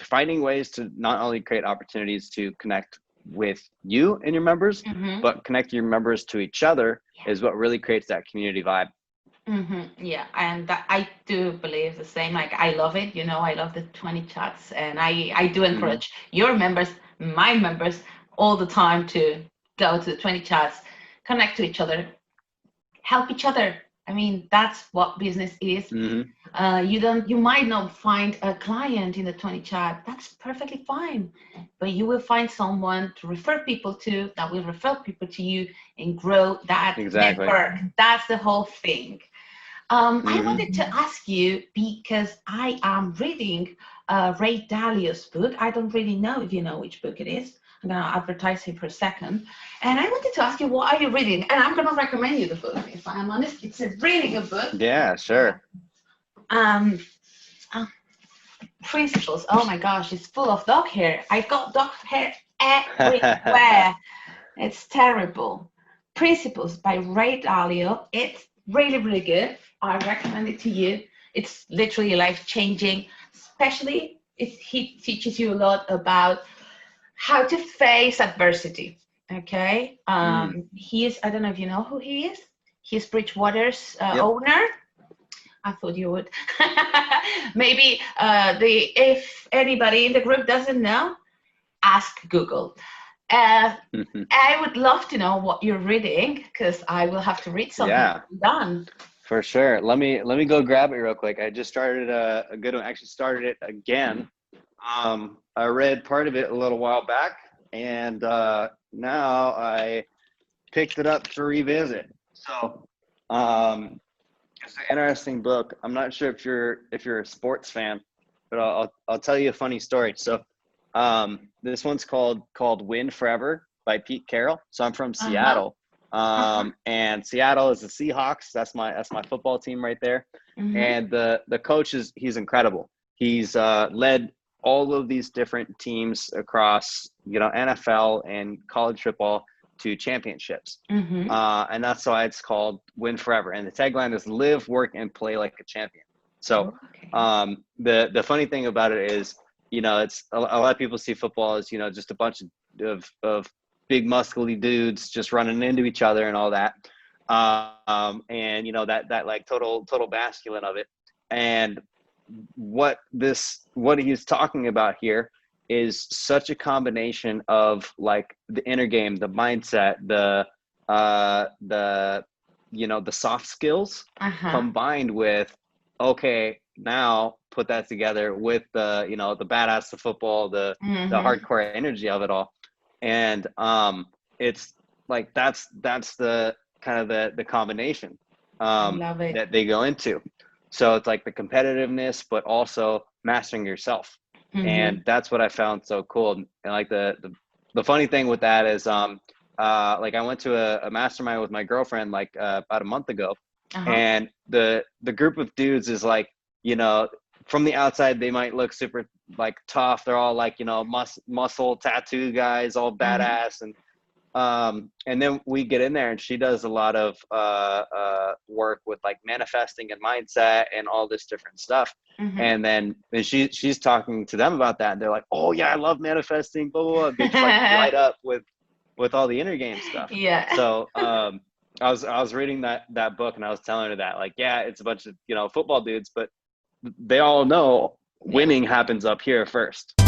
finding ways to not only create opportunities to connect with you and your members, but connect your members to each other is what really creates that community vibe. Yeah, and I do believe the same. Like, I love it. I love the 20 chats, and I do encourage your members, my members, all the time to go to the 20 chats, connect to each other, help each other. I mean, that's what business is. You might not find a client in the 20 chat. That's perfectly fine, but you will find someone to refer people to that will refer people to you and grow that network. That's the whole thing. I wanted to ask you, because I am reading Ray Dalio's book. I don't really know if you know which book it is. I'm going to advertise him for a second. And I wanted to ask you, what are you reading? And I'm going to recommend you the book, if I'm honest. It's a really good book. Yeah, sure. Principles. Oh my gosh, it's full of dog hair. I've got dog hair everywhere. It's terrible. Principles by Ray Dalio. It's really, really good. I recommend it to you. It's literally life-changing, especially if he teaches you a lot about how to face adversity. Okay. He is, I don't know if you know who he is. He's Bridgewater's owner. I thought you would. Maybe if anybody in the group doesn't know, ask Google. I would love to know what you're reading, because I will have to read something. Done. For sure. Let me go grab it real quick. I just started a good one. I actually started it again. I read part of it a little while back, and now I picked it up to revisit. So it's an interesting book. I'm not sure if you're a sports fan, but I'll tell you a funny story. So this one's called Win Forever by Pete Carroll. So I'm from Seattle. And Seattle is the Seahawks. That's my football team right there. And the coach he's incredible. He's led all of these different teams across, NFL and college football to championships. And that's why it's called Win Forever. And the tagline is live, work, and play like a champion. So the funny thing about it is, it's a lot of people see football as, just a bunch of big muscly dudes just running into each other and all that. And that like total masculine of it. And what he's talking about here is such a combination of like the inner game, the mindset, the soft skills combined with, okay, now put that together with the badass of football, the hardcore energy of it all. And it's like that's the kind of the combination that they go into. So it's like the competitiveness, but also mastering yourself. And that's what I found so cool. And like the funny thing with that is like I went to a mastermind with my girlfriend like about a month ago. And the group of dudes is like, from the outside they might look super like tough. They're all like, muscle tattoo guys, all badass. And then we get in there and she does a lot of work with like manifesting and mindset and all this different stuff. And then she's talking to them about that, and they're like, oh yeah, I love manifesting, blah, blah, blah. They just like light up with all the inner game stuff. So I was reading that book, and I was telling her that, like, yeah, it's a bunch of football dudes, but they all know winning happens up here first.